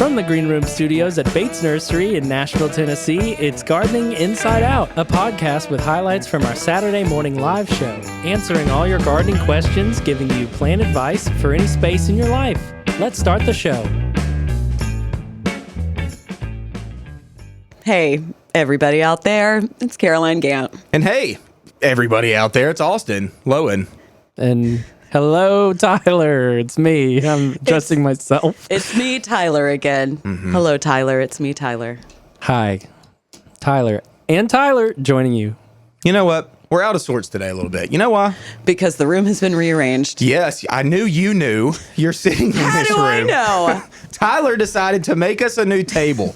From the Green Room Studios at Bates Nursery in Nashville, Tennessee, it's Gardening Inside Out, a podcast with highlights from our Saturday morning live show, answering all your gardening questions, giving you plant advice for any space in your life. Let's start the show. Hey, everybody out there, it's Caroline Gant. And hey, everybody out there, it's Austin Lowen. And hello, Tyler. It's me. I'm addressing myself. It's me, Tyler, again. Hello, Tyler. It's me, Tyler. Hi, Tyler. And Tyler joining you. You know what? We're out of sorts today a little bit. You know why? Because the room has been rearranged. Yes, I knew you knew. You're sitting in How this do room. I know? Tyler decided to make us a new table.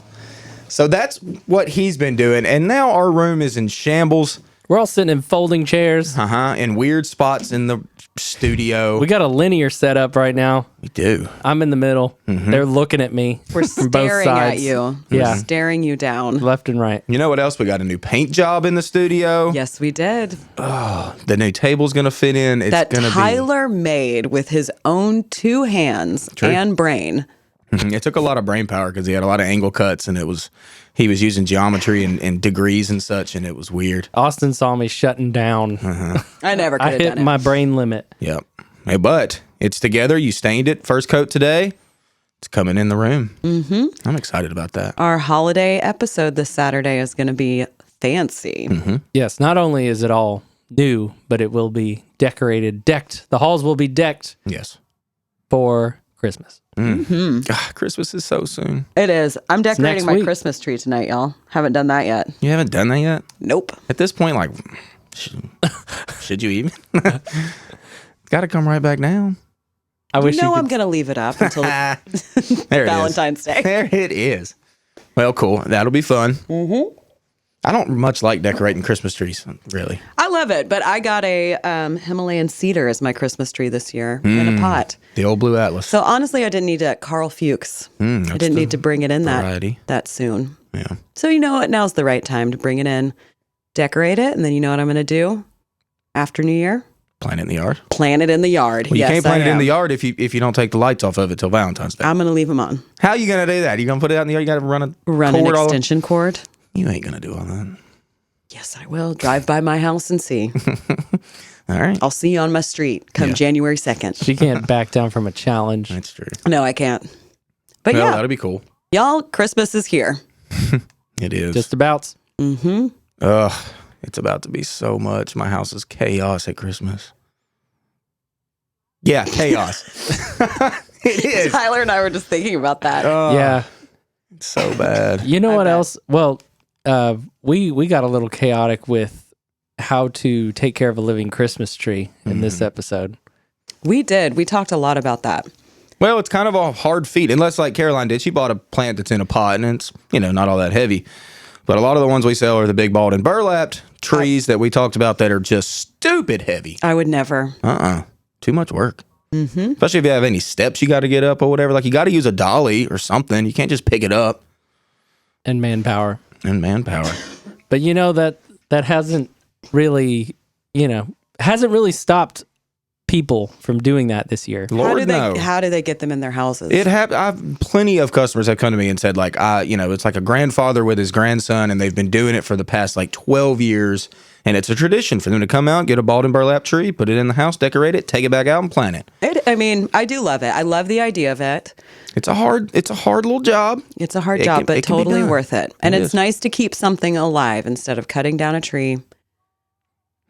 So that's what he's been doing. And now our room is in shambles. We're all sitting in folding chairs. In weird spots in the studio. We got a linear setup right now. We do. I'm in the middle. They're looking at me. We're from both staring at sides. you. Yeah. We're staring you down. Left and right. You know what else? We got a new paint job in the studio. Yes, we did. The new table's going to fit in. It's That going to be... Tyler made with his own two hands and brain. It took a lot of brain power because he had a lot of angle cuts and he was using geometry and degrees and such, and it was weird. Austin saw me shutting down. I never could I have hit done it. my brain limit. Yep. Hey, but it's together. You stained it. First coat today. It's coming in the room. Mm-hmm. I'm excited about that. Our holiday episode this Saturday is going to be fancy. Yes, not only is it all new, but it will be decked. The halls will be decked Yes. for Christmas. God, Christmas is so soon. It is. I'm decorating next my week. Christmas tree tonight, y'all. Haven't done that yet. You haven't done that yet? Nope. At this point, like, should you even? Got to come right back down. I wish you I'm could. going to leave it up until There it is. Valentine's Day. There it is. Well, cool. That'll be fun. Mm-hmm. I don't much like decorating Christmas trees, really. I love it, but I got a Himalayan cedar as my Christmas tree this year in a pot. The old Blue Atlas. So honestly, I didn't need to Carl Fuchs. I didn't need to bring it in variety. that soon. Yeah. So you know what? Now's the right time to bring it in, decorate it, and then you know what I'm going to do after New Year? Plant it in the yard. Plant it in the yard. Well, you Yes, can't plant I it in am. the yard if you don't take the lights off of it till Valentine's Day. I'm going to leave them on. How are you going to do that? You going to put it out in the yard? You got to run a Run an cord all... extension cord. You ain't going to do all that. Yes, I will. Drive by my house and see. All right. I'll see you on my street come Yeah. January 2nd. She can't back down from a challenge. That's true. No, I can't. But Well, yeah, that'll be cool. y'all, Christmas is here. It is. Just about. Ugh. It's about to be so much. My house is chaos at Christmas. Yeah, chaos. It is. Tyler and I were just thinking about that. Yeah. It's so bad. You know I what bet. else? Well, we got a little chaotic with how to take care of a living Christmas tree in this episode. We did. We talked a lot about that. Well, it's kind of a hard feat, unless like Caroline did. She bought a plant that's in a pot, and it's, not all that heavy. But a lot of the ones we sell are the big balled and burlapped trees that we talked about that are just stupid heavy. I would never. Too much work. Especially if you have any steps you got to get up or whatever. Like, you got to use a dolly or something. You can't just pick it up. And manpower. And manpower. But you know that hasn't really, hasn't really stopped people from doing that this year. Lord, no. How do they get them in their houses? I've plenty of customers have come to me and said, like, it's like a grandfather with his grandson, and they've been doing it for the past like 12 years, and it's a tradition for them to come out, get a balled and burlap tree, put it in the house, decorate it, take it back out, and plant it. I do love it. I love the idea of it. It's a hard little job. It's a hard It job, can- but it can be totally done. worth it. And It it's is. nice to keep something alive instead of cutting down a tree.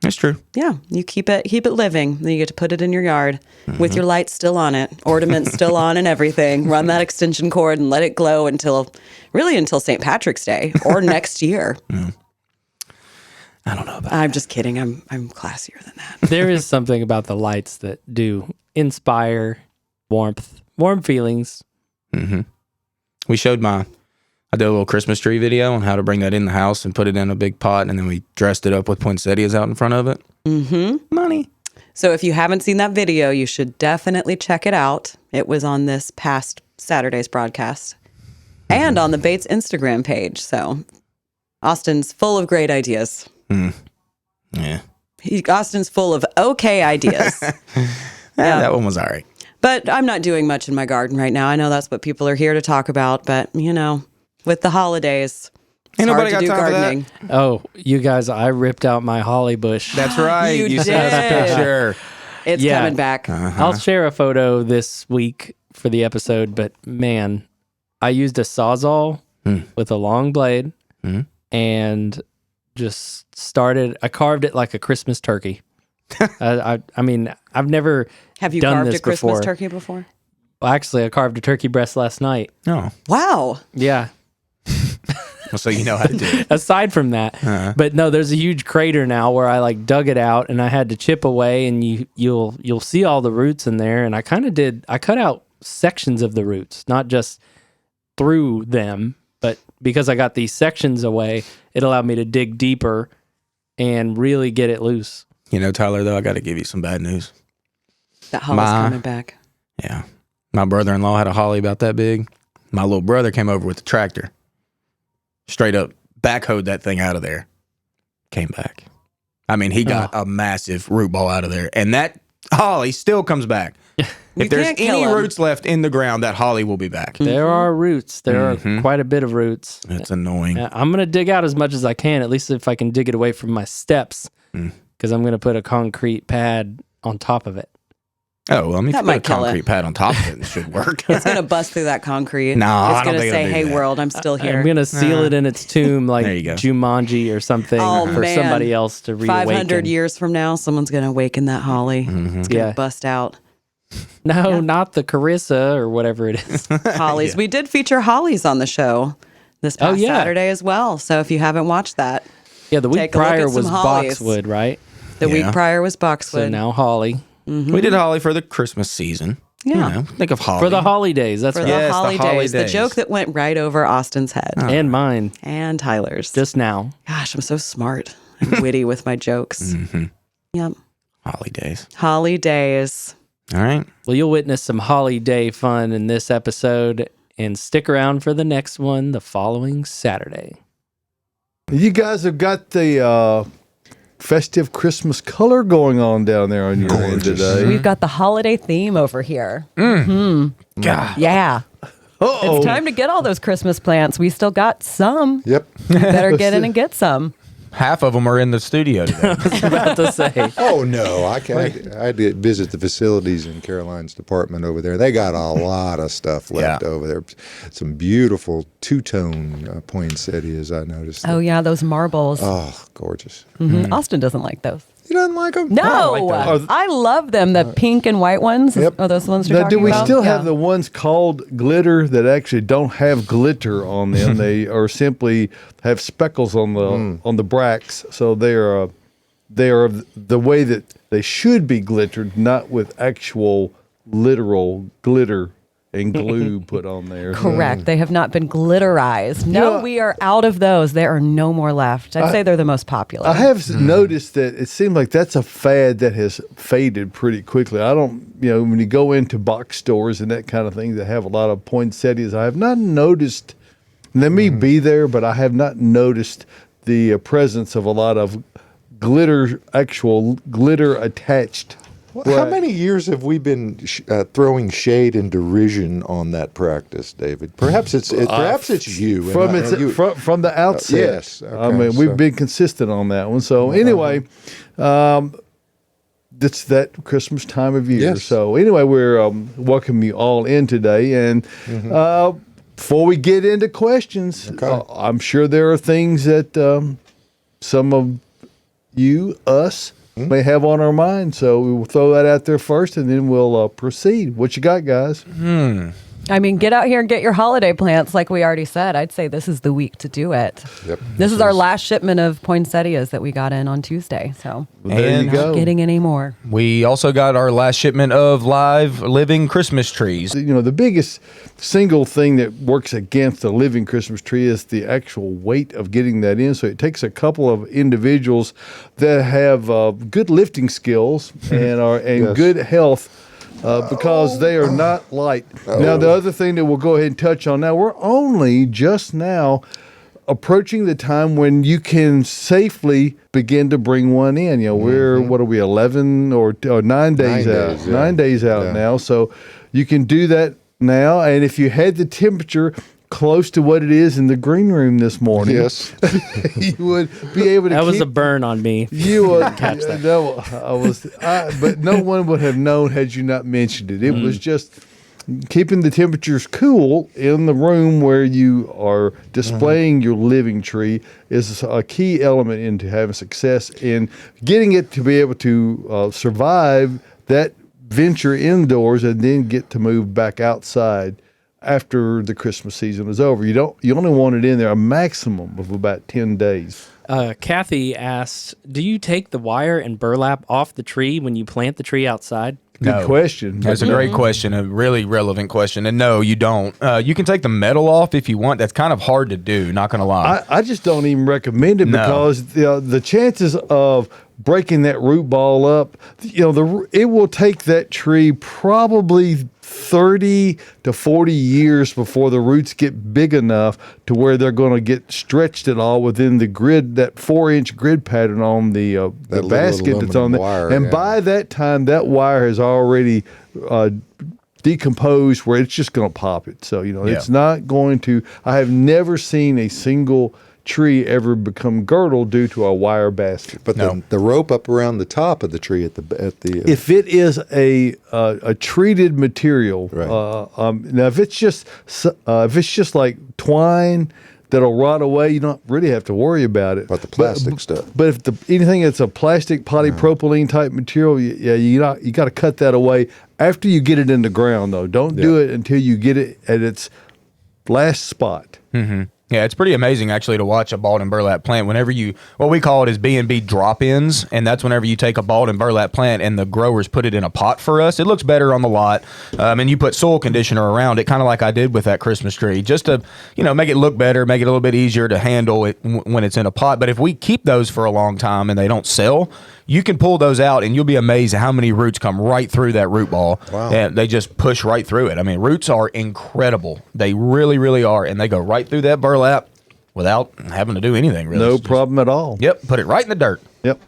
That's true. Yeah, you keep it living. Then you get to put it in your yard with your lights still on it, ornaments still on and everything. Run that extension cord and let it glow until St. Patrick's Day or next year. I don't know about I'm just kidding. I'm classier than that. There is something about the lights that do inspire warm feelings. We showed I did a little Christmas tree video on how to bring that in the house and put it in a big pot, and then we dressed it up with poinsettias out in front of it. Money. So if you haven't seen that video, you should definitely check it out. It was on this past Saturday's broadcast and on the Bates Instagram page. So Austin's full of great ideas. Yeah. Austin's full of okay ideas. That one was all right. But I'm not doing much in my garden right now. I know that's what people are here to talk about, but with the holidays, it's hard to do gardening. Oh, you guys, I ripped out my holly bush. That's right. You sent us a did. picture. It's coming back. I'll share a photo this week for the episode, but man, I used a Sawzall with a long blade and just I carved it like a Christmas turkey. I mean, I've never Have you done carved this a Christmas before. turkey before? Well, actually, I carved a turkey breast last night. Oh, Wow. Yeah. so you know how to do it. Aside from that, but no, there's a huge crater now where I like dug it out and I had to chip away, and you'll see all the roots in there. And I cut out sections of the roots, not just through them, but because I got these sections away, it allowed me to dig deeper and really get it loose. You know, Tyler, though, I got to give you some bad news. That holly's coming back. Yeah. My brother-in-law had a holly about that big. My little brother came over with the tractor. Straight up backhoed that thing out of there. Came back. I mean, he got a massive root ball out of there. And that holly still comes back. If there's can't kill any 'em. roots left in the ground, that holly will be back. There are roots. There are quite a bit of roots. It's annoying. I'm going to dig out as much as I can, at least if I can dig it away from my steps, because I'm going to put a concrete pad on top of it. Oh, well, I mean, if That you put a might kill concrete it. pad on top of it, it should work. It's going to bust through that concrete. No, I it's don't going to think say, it'll do "Hey, that. world, I'm still here." I'm going to seal it in its tomb like There you go. Jumanji or something Oh, for man. somebody else to reawaken. 500 years from now, someone's going to awaken that holly. It's going to Yeah. bust out. No, not the Carissa or whatever it is. Hollies. Yeah. We did feature hollies on the show this past yeah. Saturday as well. So if you haven't watched that, Yeah, the week Take a look at prior some was hollies. boxwood, right? the Yeah. week prior was So boxwood. now holly. We did holly for the Christmas season. Yeah. You know, think of holly. For the holidays, that's for right. the Yes, the holly holly days. The days. joke that went right over Austin's head And mine, and Tyler's. just now. Gosh, I'm so smart and witty with my jokes. Yep. Holly days. Holly days. All right. Well, you'll witness some holiday fun in this episode, and stick around for the next one the following Saturday. You guys have got the festive Christmas color going on down there on your end today. We've got the holiday theme over here. God. Yeah. Uh-oh. It's time to get all those Christmas plants. We still got some. Yep. Better get in and get some. Half of them are in the studio today. About to say. Oh no, I had to visit the facilities in Caroline's department over there. They got a lot of stuff left Yeah. over there. Some beautiful two-tone poinsettias I noticed. Oh, yeah, those marbles. Oh, gorgeous. Austin doesn't like those. You doesn't like them? No, like those. I love them. The pink and white ones. Yep. Are those the ones you're Now, do talking we about? still Yeah. have the ones called glitter that actually don't have glitter on them? They are simply have speckles on the bracts, so they are the way that they should be glittered, not with actual literal glitter and glue put on there. Correct. They have not been glitterized. No, Yeah. we are out of those. There are no more left. I'd say they're the most popular. I have noticed that it seems like that's a fad that has faded pretty quickly. I don't, when you go into box stores and that kind of thing that have a lot of poinsettias, I have not noticed, let me be there, but I have not noticed the presence of a lot of actual glitter attached. Well, how many years have we been throwing shade and derision on that practice, David? Perhaps it's you. From and you- from the outset. yes, I okay, mean, we've so- been consistent on that one. So anyway, it's that Christmas time of year. Yes. So anyway, we're welcoming you all in today, and before we get into questions, I'm sure there are things that some of us may have on our mind. So we will throw that out there first, and then we'll proceed. What you got, guys? I mean, get out here and get your holiday plants, like we already said. I'd say this is the week to do it. Yep. This is our last shipment of poinsettias that we got in on Tuesday. So There you And go. not getting any more. We also got our last shipment of live living Christmas trees. The biggest single thing that works against a living Christmas tree is the actual weight of getting that in. So it takes a couple of individuals that have good lifting skills and are in Yes. good health. Because they are not light. Now, the other thing that we'll go ahead and touch on now, we're only just now approaching the time when you can safely begin to bring one in. You know, we're, what are we, 11 or 9 days out? days, yeah. 9 days out Yeah. now. So you can do that now. And if you had the temperature close to what it is in the green room this morning, Yes. you would be able to That was keep a burn on me. you would catch that. No, but no one would have known had you not mentioned it. It was just keeping the temperatures cool in the room where you are displaying your living tree is a key element into having success in getting it to be able to survive that venture indoors and then get to move back outside after the Christmas season is over. You only want it in there a maximum of about 10 days. Kathy asked, do you take the wire and burlap off the tree when you plant the tree outside? Good question. That's a great question, a really relevant question. And no, you don't. You can take the metal off if you want. That's kind of hard to do, not going to lie. I just don't even recommend it No. because the chances of breaking that root ball up, it will take that tree probably 30 to 40 years before the roots get big enough to where they're going to get stretched at all within the grid, that 4-inch grid pattern on the little basket that's on aluminum there. wire, And yeah. by that time, that wire has already decomposed where it's just going to pop it. So, it's not going to, I have never seen a single tree ever become girdle due to a wire basket. But the rope up around the top of the tree at the If it is a treated material, Right. now if it's just like twine that'll rot away, you don't really have to worry about it. About the plastic stuff. But if anything that's a plastic polypropylene type material, you got to cut that away after you get it in the ground. Though, don't do it until you get it at its last spot. Yeah, it's pretty amazing actually to watch a balled and burlap plant. Whenever what we call it is B&B drop-ins, and that's whenever you take a balled and burlap plant and the growers put it in a pot for us. It looks better on the lot, and you put soil conditioner around it, kind of like I did with that Christmas tree, just to make it look better, make it a little bit easier to handle it when it's in a pot. But if we keep those for a long time and they don't sell, you can pull those out and you'll be amazed at how many roots come right through that root ball. Wow. And they just push right through it. I mean, roots are incredible. They really, really are. And they go right through that burlap without having to do anything, really. No It's just- problem at all. Yep, put it right in the dirt. Yep.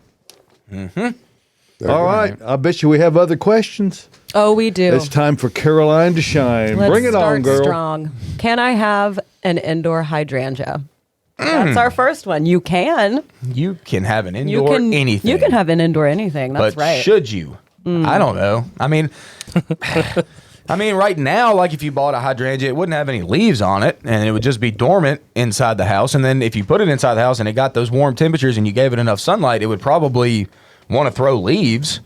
All right. I bet you we have other questions. Oh, we do. It's time for Caroline to shine. Let's Bring it start on, girl. strong. Can I have an indoor hydrangea? That's our first one. You can. You can have an You indoor can anything. You can have an indoor anything. That's but right. should you? I don't know. I mean, right now, like if you bought a hydrangea, it wouldn't have any leaves on it, and it would just be dormant inside the house. And then if you put it inside the house and it got those warm temperatures and you gave it enough sunlight, it would probably want to throw leaves.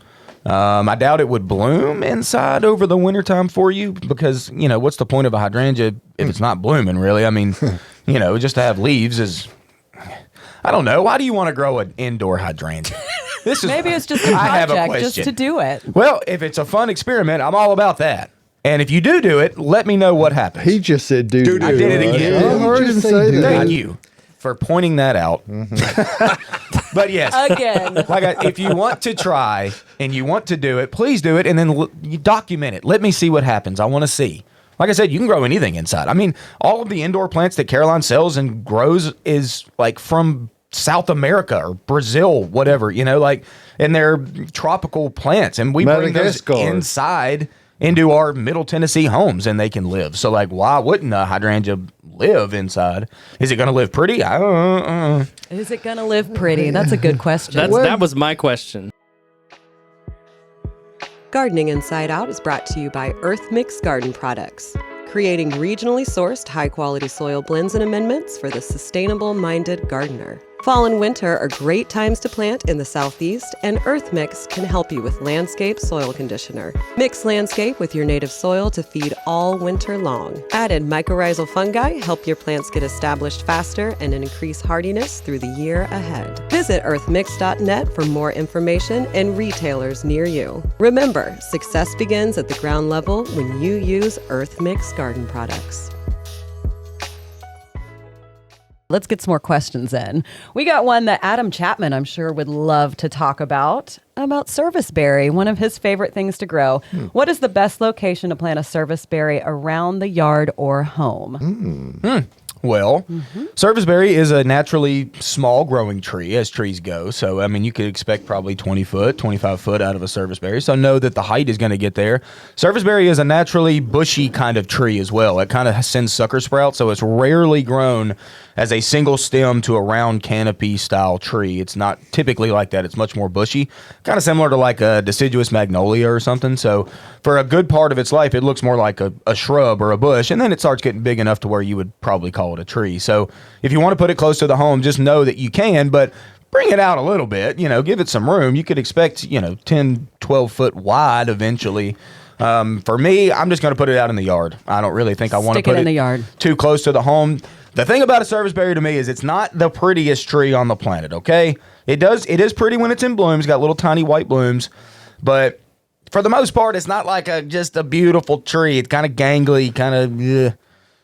I doubt it would bloom inside over the wintertime for you because, what's the point of a hydrangea if it's not blooming, really? I mean, just to have leaves is, I don't know. Why do you want to grow an indoor hydrangea? This is Maybe it's just a I have a project just question. to do it. Well, if it's a fun experiment, I'm all about that. And if you do it, let me know what happens. He just said dude. I did it again. I heard him say that. Thank you for pointing that out. But yes, Again. if you want to try and you want to do it, please do it, and then you document it. Let me see what happens. I want to see. Like I said, you can grow anything inside. I mean, all of the indoor plants that Caroline sells and grows is like from South America or Brazil, whatever, and they're tropical plants, and we bring those Madagascar. inside into our Middle Tennessee homes, and they can live. So, why wouldn't a hydrangea live inside? Is it going to live pretty? Is it going to live pretty? That's a good question. That was my question. Gardening Inside Out is brought to you by Earth Mix Garden Products, creating regionally sourced high-quality soil blends and amendments for the sustainable-minded gardener. Fall and winter are great times to plant in the Southeast, and Earth Mix can help you with Landscape Soil Conditioner. Mix Landscape with your native soil to feed all winter long. Added mycorrhizal fungi help your plants get established faster and increase hardiness through the year ahead. Visit earthmix.net for more information and retailers near you. Remember, success begins at the ground level when you use Earth Mix Garden Products. Let's get some more questions in. We got one that Adam Chapman, I'm sure, would love to talk about serviceberry, one of his favorite things to grow. What is the best location to plant a serviceberry around the yard or home? Well, serviceberry is a naturally small growing tree as trees go. So, I mean, you could expect probably 20 foot, 25 foot out of a serviceberry. So know that the height is going to get there. Serviceberry is a naturally bushy kind of tree as well. It kind of sends sucker sprouts, so it's rarely grown as a single stem to a round canopy style tree. It's not typically like that. It's much more bushy, kind of similar to like a deciduous magnolia or something. So for a good part of its life, it looks more like a shrub or a bush, and then it starts getting big enough to where you would probably call it a tree. So if you want to put it close to the home, just know that you can, but bring it out a little bit, give it some room. You could expect, 10, 12 foot wide eventually. For me, I'm just going to put it out in the yard. I don't really think I want to put it in the yard too close to the home. The thing about a serviceberry to me is it's not the prettiest tree on the planet, okay? It is pretty when it's in bloom. It's got little tiny white blooms, but for the most part, it's not like just a beautiful tree. It's kind of gangly, kind of.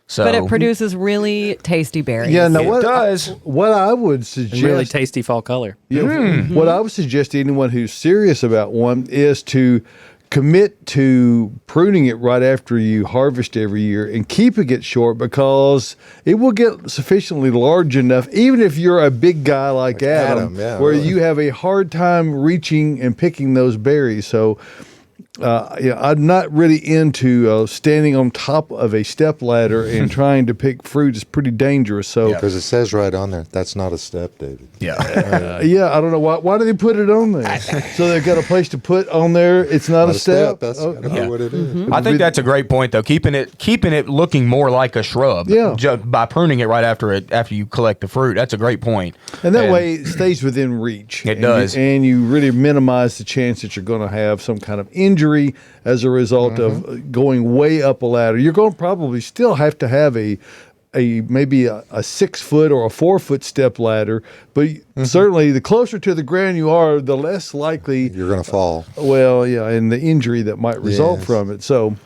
So, but it produces really tasty berries. Yeah, no, It does. What I would suggest, Really tasty fall color. what I would suggest to anyone who's serious about one is to commit to pruning it right after you harvest every year and keeping it short, because it will get sufficiently large enough, even if you're a big guy like Adam, where you have a hard time reaching and picking those berries. So I'm not really into standing on top of a step ladder and trying to pick fruit. It's pretty dangerous. So, Because it says right on there, that's not a step, David. Yeah. I don't know why do they put it on there? So they've got a place to put on there. It's not a step. That's Oh, gotta be what it is. I think that's a great point, though. Keeping it looking more like a shrub. Yeah. By pruning it right after you collect the fruit. That's a great point. And that way it stays within reach. It does. And you really minimize the chance that you're going to have some kind of injury as a result of going way up a ladder. You're going to probably still have to have maybe a 6 foot or a 4 foot step ladder, but certainly the closer to the ground you are, the less likely You're going to fall. Well, yeah, and the injury that might result Yes. from it. So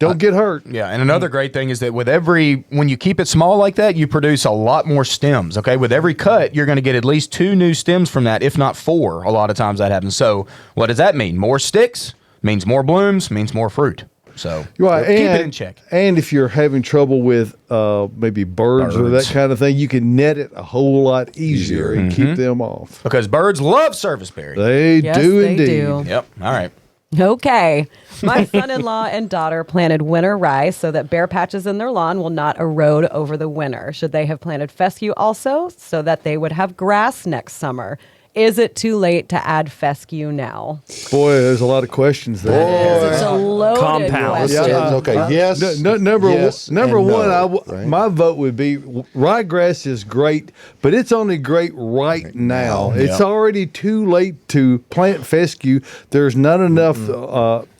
don't get hurt. Yeah, and another great thing is that when you keep it small like that, you produce a lot more stems, okay? With every cut, you're going to get at least 2 new stems from that, if not 4. A lot of times that happens. So what does that mean? More sticks means more blooms, means more fruit. So Right, keep it in check. And if you're having trouble with maybe birds or that Birds. kind of thing, you can net it a whole lot easier and keep them off. Because birds love serviceberry. They Yes, do they indeed. do. Yep. All right. Okay. My son-in-law and daughter planted winter rye so that bare patches in their lawn will not erode over the winter. Should they have planted fescue also so that they would have grass next summer? Is it too late to add fescue now? Boy, there's a lot of questions there. It's a loaded Compound. question. Okay, yes. Number yes, number and one, no, right? my vote would be ryegrass is great, but it's only great right now. It's already too late to plant fescue. There's not enough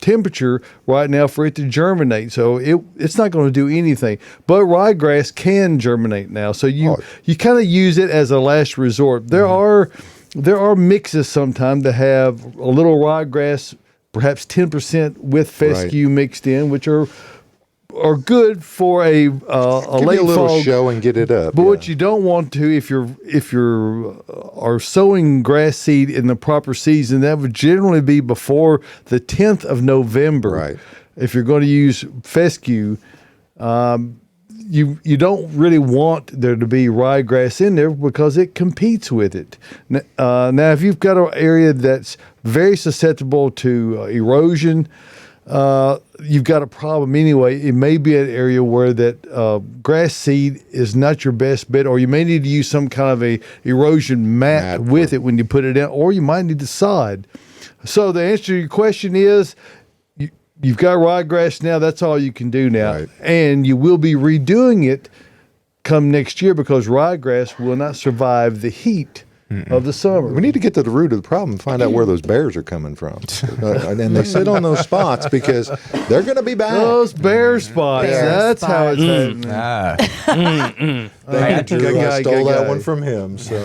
temperature right now for it to germinate, so it's not going to do anything. But ryegrass can germinate now, so you kind of use it as a last resort. There are mixes sometimes that have a little ryegrass, perhaps 10% with fescue mixed in, which are good for a Give late me a little fall. show and get it up. But what you don't want to, if you're are sowing grass seed in the proper season, that would generally be before the 10th of November. Right. If you're going to use fescue, you don't really want there to be ryegrass in there because it competes with it. Now, if you've got an area that's very susceptible to erosion, you've got a problem anyway. It may be an area where that grass seed is not your best bet, or you may need to use some kind of a erosion mat with it when you put it in, or you might need to sod. So the answer to your question is, you've got ryegrass now. That's all you can do now. Right. And you will be redoing it come next year because ryegrass will not survive the heat of the summer. We need to get to the root of the problem and find out where those bears are coming from. And they sit on those spots because they're going to be back. Those bare spots. Bare That's how it's spots. happening. Thank you, Drew. I stole that guy. one from him. So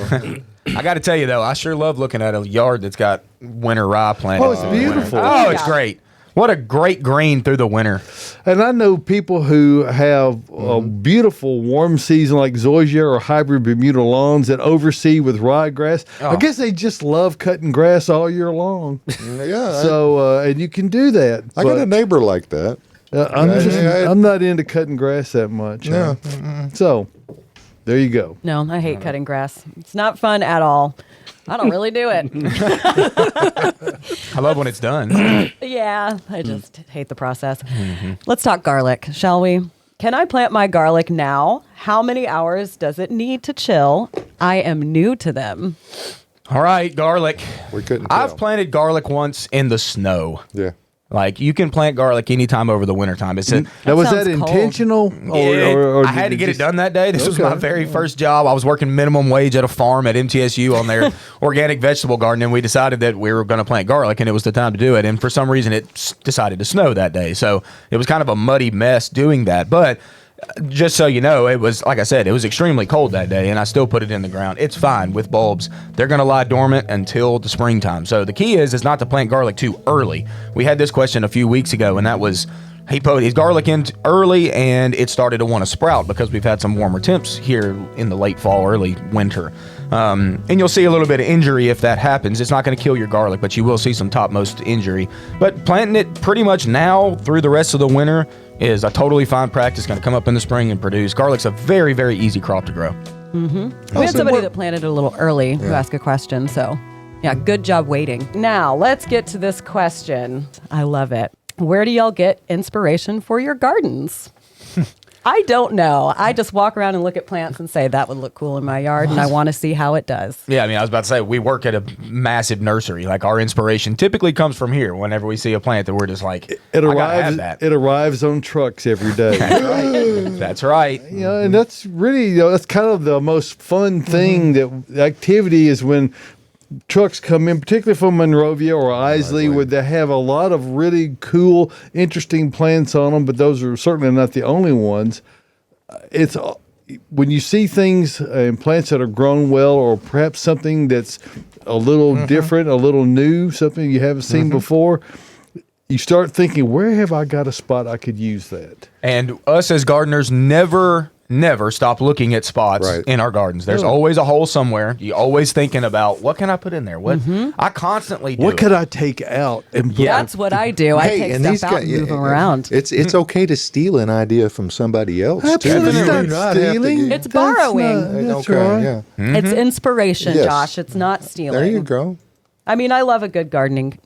I got to tell you, though, I sure love looking at a yard that's got winter rye planted. Oh, it's beautiful. Oh, it's Yeah. great. What a great green through the winter. And I know people who have a beautiful warm season like zoysia or hybrid Bermuda lawns that oversee with ryegrass. I guess they just love cutting grass all year long. yeah, So, and you can do that. I got a but, neighbor like that. I'm not into cutting grass that much. No. So, There you go. No, I hate cutting grass. It's not fun at all. I don't really do it. I love when it's done. Yeah, I just hate the process. Let's talk garlic, shall we? Can I plant my garlic now? How many hours does it need to chill? I am new to them. All right, garlic. We couldn't tell. I've planted garlic once in the snow. Yeah. Like, you can plant garlic anytime over the wintertime. It's a, Now, was that sounds cold. intentional? I did had to you get just- it done that day. This was my Okay. very first job. I was working minimum wage at a farm at MTSU on their organic vegetable garden, and we decided that we were going to plant garlic, and it was the time to do it. And for some reason, it decided to snow that day. So it was kind of a muddy mess doing that. But just so you know, it was, like I said, it was extremely cold that day, and I still put it in the ground. It's fine with bulbs. They're going to lie dormant until the springtime. So the key is not to plant garlic too early. We had this question a few weeks ago, and that was, he put his garlic in early, and it started to want to sprout because we've had some warmer temps here in the late fall, early winter. And you'll see a little bit of injury if that happens. It's not going to kill your garlic, but you will see some topmost injury. But planting it pretty much now through the rest of the winter is a totally fine practice. Going to come up in the spring and produce. Garlic's a very, very easy crop to grow. We had somebody that planted it a little early who asked a question. So, yeah, good job waiting. Now, let's get to this question. I love it. Where do y'all get inspiration for your gardens? I don't know. I just walk around and look at plants and say, that would look cool in my yard, and I want to see how it does. Yeah, I mean, I was about to say, we work at a massive nursery. Like, our inspiration typically comes from here. Whenever we see a plant that we're just like, It I gotta have arrives. that. It arrives on trucks every day. That's right. You know, and that's really, that's kind of the most fun thing that the activity is when trucks come in, particularly from Monrovia or Isley, where they have a lot of really cool, interesting plants on them, but those are certainly not the only ones. It's when you see things in plants that are grown well, or perhaps something that's a little different, a little new, something you haven't seen before, you start thinking, where have I got a spot I could use that? And us as gardeners never stop looking at spots Right. in our gardens. There's always a hole somewhere. You're always thinking about, what can I put in there? What I constantly do. What could I take out and put? That's what I do. I take stuff out and move them around. It's okay to steal an idea from somebody else Absolutely, too. it's You not do not have to stealing. get- It's borrowing. That's okay, right. yeah. It's inspiration, Yes. Josh. It's not stealing. There you go. I mean, I love a good gardening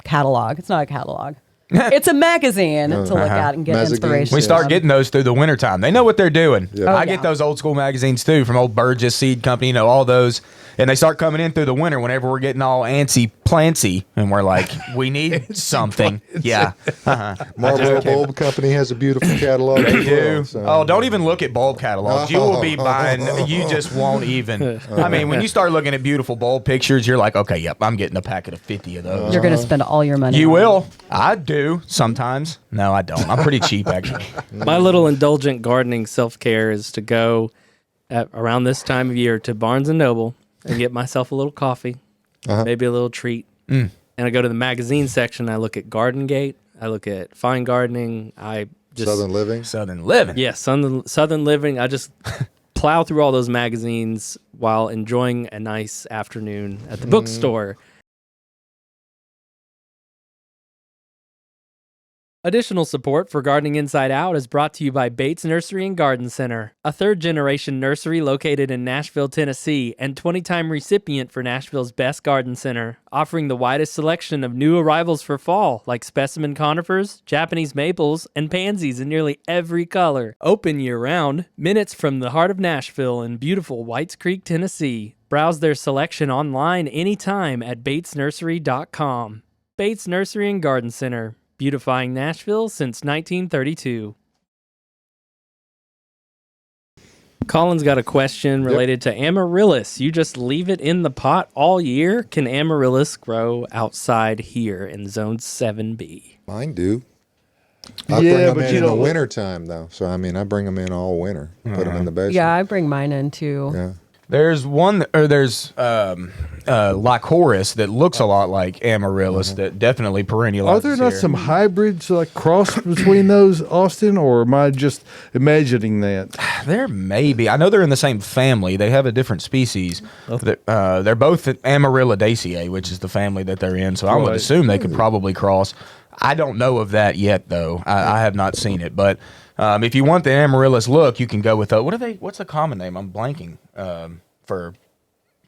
catalog. It's not a catalog. It's a magazine to look at and get Magazine. inspiration. We start from. getting those through the wintertime. They know what they're doing. Yeah. I Oh, get yeah. those old school magazines too from old Burgess Seed Company, all those. And they start coming in through the winter whenever we're getting all antsy plancy, and we're like, we need something. Yeah. Marlboro Bulb Company has a beautiful catalog. They as do. well, so- Oh, don't even look at bulb catalogs. You will be buying. You just won't even. I mean, when you start looking at beautiful bulb pictures, you're like, okay, yep, I'm getting a packet of 50 of those. You're going to spend all your money. You on it. will. I do sometimes. No, I don't. I'm pretty cheap, actually. My little indulgent gardening self-care is to go at around this time of year to Barnes & Noble and get myself a little coffee, maybe a little treat. And I go to the magazine section. I look at Garden Gate. I look at Fine Gardening. I just Southern Living. Southern living. Yeah, Southern Living. I just plow through all those magazines while enjoying a nice afternoon at the bookstore. Additional support for Gardening Inside Out is brought to you by Bates Nursery and Garden Center, a third-generation nursery located in Nashville, Tennessee, and 20-time recipient for Nashville's Best Garden Center, offering the widest selection of new arrivals for fall, like specimen conifers, Japanese maples, and pansies in nearly every color. Open year-round, minutes from the heart of Nashville in beautiful Whites Creek, Tennessee. Browse their selection online anytime at batesnursery.com. Bates Nursery and Garden Center, beautifying Nashville since 1932. Colin's got a question related to amaryllis. You just leave it in the pot all year? Can amaryllis grow outside here in Zone 7B? Mine do. I Yeah, bring them but in you in the know what? wintertime, though. So, I mean, I bring them in all winter. Put them in the basement. Yeah, I bring mine in too. Yeah. There's Lycoris that looks a lot like amaryllis that definitely perennializes Are there not here. some hybrids like crossed between those, Austin, or am I just imagining that? There may be. I know they're in the same family. They have a different species. They're both Amaryllidaceae, which is the family that they're in. So I would Right. assume they could probably cross. I don't know of that yet, though. I have not seen it. But If you want the amaryllis look, you can go with what's the common name? I'm blanking.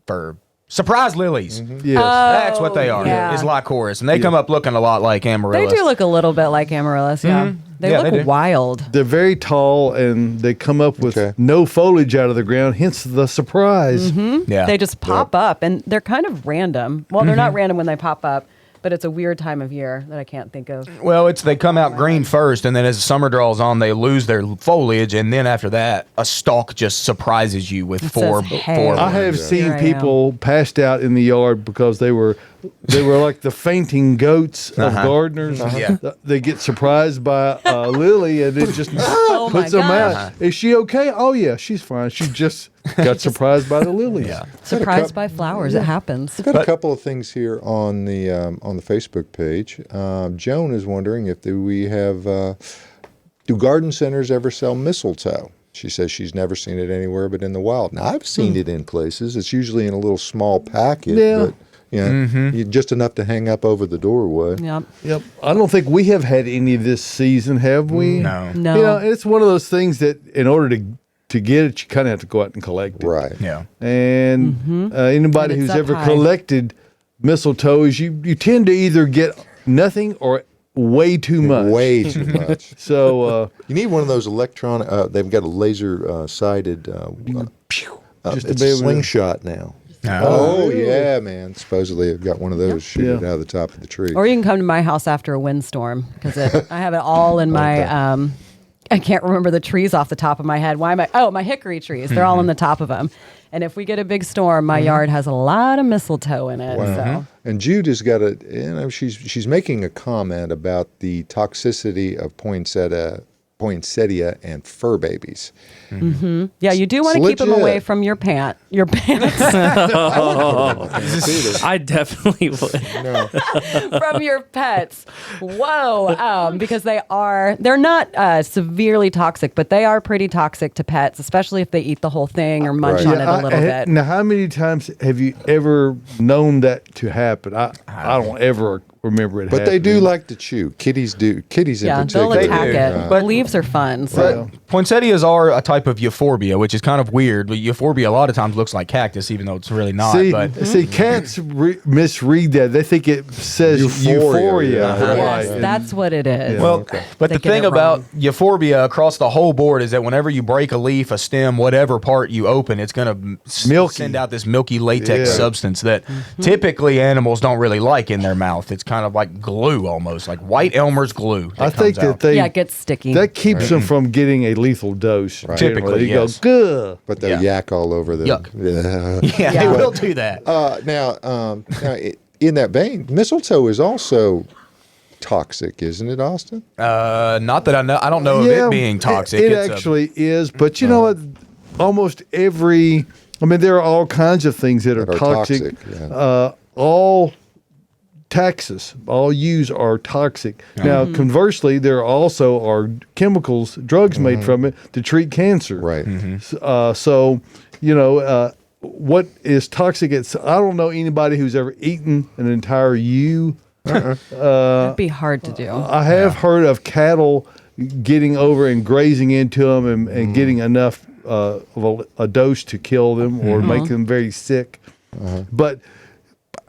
For surprise lilies. Yes. That's what they are. yeah. Is Lycoris, and they come up looking a lot like They amaryllis. do look a little bit like amaryllis, yeah. They Yeah, look they do. wild. They're very tall and they come up with Okay. no foliage out of the ground, hence the surprise. Yeah. They just pop up, and they're kind of random. Well, they're not random when they pop up, but it's a weird time of year that I can't think of. Well, they come out green first, and then as the summer draws on, they lose their foliage, and then after that, a stalk just surprises you with four. says, "Hey." I have seen Here I am. people passed out in the yard because they were like the fainting goats of gardeners. Yeah. They get surprised by a lily and it just Oh my puts them gosh. out. Is she okay? Oh yeah, she's fine. She just got surprised by the lilies. Yeah. Surprised by flowers, it happens. I've got a couple of things here on the Facebook page. Joan is wondering if we have do garden centers ever sell mistletoe? She says she's never seen it anywhere but in the wild. Now I've seen it in places. It's usually in a little small packet, Yeah. but just enough to hang up over the doorway. Yep. Yep. I don't think we have had any this season, have we? No. No. You know, it's one of those things that in order to get it, you kind of have to go out and collect it. Right. Yeah. And anybody And it's who's up ever high. collected mistletoe is you tend to either get nothing or way too much. Way too much. So You need one of those electronic. They've got a laser sighted. Just to It's be a able to- slingshot now. Oh yeah, man! Supposedly, I've got one of those. Shoot it Yeah. out of the top of the tree. Or you can come to my house after a windstorm because I have it all in my. I can't remember the trees off the top of my head. Why am I? Oh, my hickory trees. They're all on the top of them. And if we get a big storm, my yard has a lot of mistletoe in it. So And Jude has got a. She's making a comment about the toxicity of poinsettia and fur babies. yeah, you do want to It's keep them legit. away from your pants. Your pants I definitely would. from your pets. Whoa, because they're not severely toxic, but they are pretty toxic to pets, especially if they eat the whole thing or munch Right. on it a little bit. Now, how many times have you ever known that to happen? I don't ever remember it But they do happening. like to chew. Kitties do. Kitties Yeah, in they'll particular. attack do. it. The leaves are fun. So. But poinsettias are a type of euphorbia, which is kind of weird. But euphorbia a lot of times looks like cactus, even though it's really not. See, cats misread that. They think it says euphoria. Yeah. Yes, Right. that's what it is. Well, but They the get thing it about wrong. euphorbia across the whole board is that whenever you break a leaf, a stem, whatever part you open, it's going to Milky. send out this milky latex Yeah. substance that typically animals don't really like in their mouth. It's kind of like glue almost, like white Elmer's glue. I think comes out. that Yeah, it gets sticky. that keeps them from getting a lethal dose. Typically, They go, yes. good. But they Yeah. yak all over the. Yuck. Yeah. Yeah, they will do that. In that vein, mistletoe is also toxic, isn't it, Austin? Not that I know. I don't know of it being toxic. It It's a- actually is, but you know what? Almost every. I mean, there are all kinds of things that are That are toxic. toxic, yeah. All taxes, all use are toxic. Now, conversely, there also are chemicals, drugs made from it to treat cancer. Right. So, you know, what is toxic? I don't know anybody who's ever eaten an entire ewe. It'd be hard to do. I have heard of cattle getting over and grazing into them and getting enough of a dose to kill them or make them very sick. But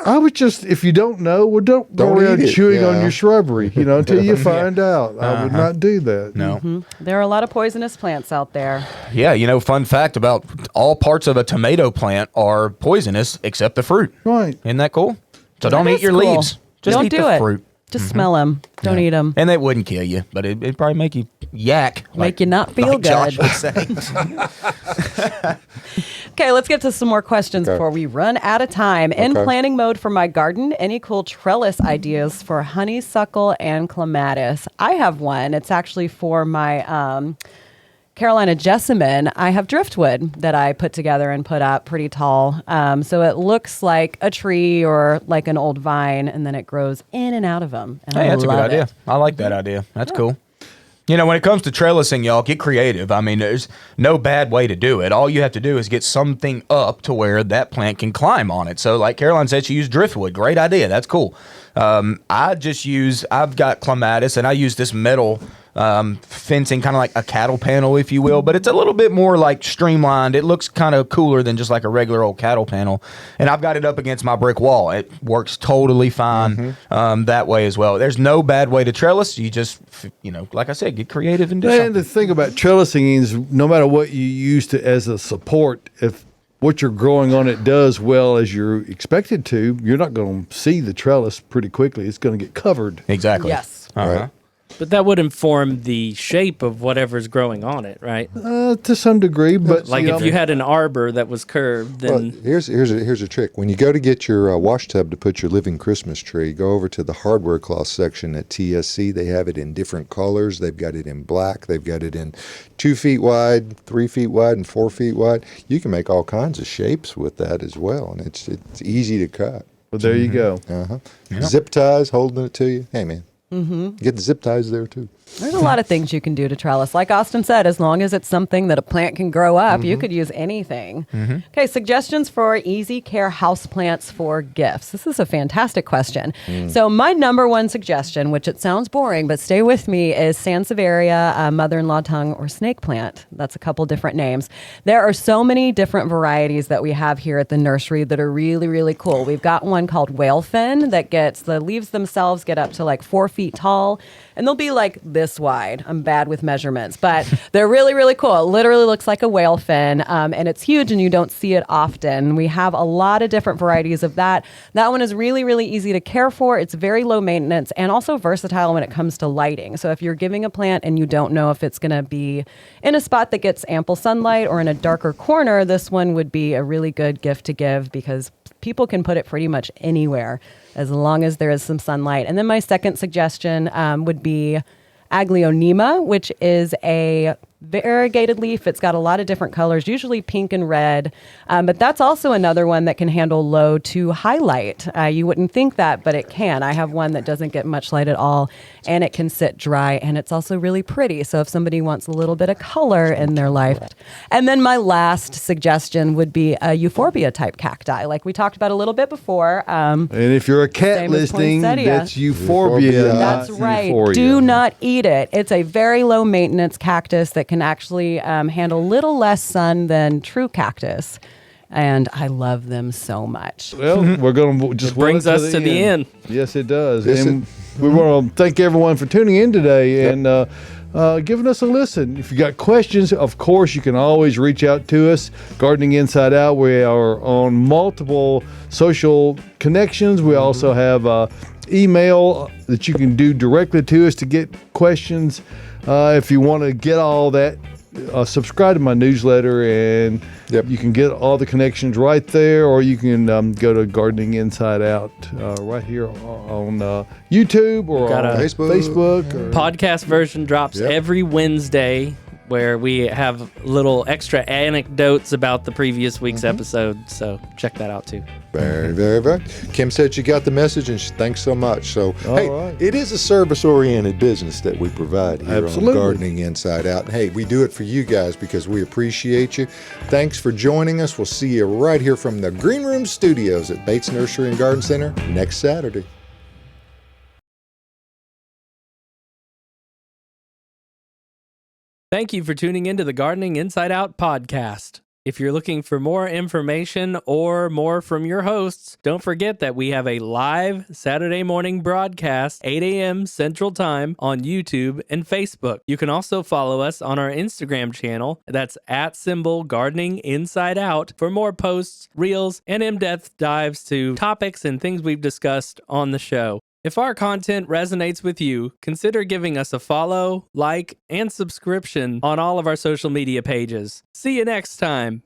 I would just, if you don't know, well, don't go Don't around eat it, chewing on yeah. your shrubbery, you know, until you find out. I would not do that. No. There are a lot of poisonous plants out there. Yeah, fun fact about all parts of a tomato plant are poisonous except the fruit. Right. Isn't that cool? So don't That eat is your cool. leaves. Just Don't eat do the it. fruit. Just smell them. Don't eat them. And they wouldn't kill you, but it'd probably make you yak. Make you not feel like Josh good. would say. Okay, let's get to some more questions Okay. before we run out of time. In Okay. planning mode for my garden, any cool trellis ideas for honeysuckle and clematis? I have one. It's actually for my Carolina jessamine. I have driftwood that I put together and put up pretty tall. So it looks like a tree or like an old vine, and then it grows in and out of them. And Hey, I that's a good love idea. it. I like that idea. That's cool. When it comes to trellising, y'all, get creative. I mean, there's no bad way to do it. All you have to do is get something up to where that plant can climb on it. So, like Caroline said, she used driftwood. Great idea. That's cool. I've got clematis, and I use this metal fencing, kind of like a cattle panel, if you will, but it's a little bit more like streamlined. It looks kind of cooler than just like a regular old cattle panel. And I've got it up against my brick wall. It works totally fine that way as well. There's no bad way to trellis. You just, like I said, get creative and do And something. the thing about trellising is no matter what you use to as a support, if what you're growing on it does well as you're expected to, you're not going to see the trellis pretty quickly. It's going to get covered. Exactly. Yes. Right. But that would inform the shape of whatever's growing on it, right? To some degree, but Like if you had an arbor that was curved, Well, then here's a trick. When you go to get your wash tub to put your living Christmas tree, go over to the hardware cloth section at TSC. They have it in different colors. They've got it in black. They've got it in 2 feet wide, 3 feet wide, and 4 feet wide. You can make all kinds of shapes with that as well, and it's easy to cut. well, there you go. Zip ties holding it to you. Hey, man. Get the zip ties there, too. There's a lot of things you can do to trellis. Like Austin said, as long as it's something that a plant can grow up, you could use anything. Okay, suggestions for easy care houseplants for gifts. This is a fantastic question. So my number one suggestion, which it sounds boring, but stay with me, is Sansevieria, mother-in-law tongue, or snake plant. That's a couple different names. There are so many different varieties that we have here at the nursery that are really, really cool. We've got one called whale fin that gets, the leaves themselves get up to like 4 feet tall, and they'll be like this wide. I'm bad with measurements, but they're really, really cool. It literally looks like a whale fin, and it's huge, and you don't see it often. We have a lot of different varieties of that. That one is really, really easy to care for. It's very low maintenance and also versatile when it comes to lighting. So if you're giving a plant and you don't know if it's going to be in a spot that gets ample sunlight or in a darker corner, this one would be a really good gift to give because people can put it pretty much anywhere as long as there is some sunlight. And then my second suggestion would be Aglaonema, which is a variegated leaf. It's got a lot of different colors, usually pink and red, but that's also another one that can handle low to high light. You wouldn't think that, but it can. I have one that doesn't get much light at all, and it can sit dry, and it's also really pretty. So if somebody wants a little bit of color in their life. And then my last suggestion would be a euphorbia type cacti, like we talked about a little bit before. And if you're a cat Same as listening, poinsettia. that's euphorbia. Euphorbia. That's not right. euphoria. Do not eat it. It's a very low maintenance cactus that can actually handle little less sun than true cactus. And I love them so much. Well, we're going to just brings well us to the end. Yes, it does. Listen. And we want to thank everyone for tuning in today and giving us a listen. If you got questions, of course, you can always reach out to us. Gardening Inside Out. We are on multiple social connections. We also have email that you can do directly to us to get questions. If you want to get all that, subscribe to my newsletter and you can get all the connections right there, or you can go to Gardening Inside Out right here on YouTube or Got on a Facebook. Or, podcast version drops Yep. every Wednesday, where we have little extra anecdotes about the previous week's episode. So check that out too. Very, very, very. Kim said she got the message, and thanks so much. So, hey, right. it is a service-oriented business that we provide here Absolutely. on Gardening Inside Out. And hey, we do it for you guys because we appreciate you. Thanks for joining us. We'll see you right here from the Green Room Studios at Bates Nursery and Garden Center next Saturday. Thank you for tuning into the Gardening Inside Out podcast. If you're looking for more information or more from your hosts, don't forget that we have a live Saturday morning broadcast, 8 a.m. Central Time, on YouTube and Facebook. You can also follow us on our Instagram channel. That's @Gardening Inside Out for more posts, reels, and in-depth dives to topics and things we've discussed on the show. If our content resonates with you, consider giving us a follow, like, and subscription on all of our social media pages. See you next time.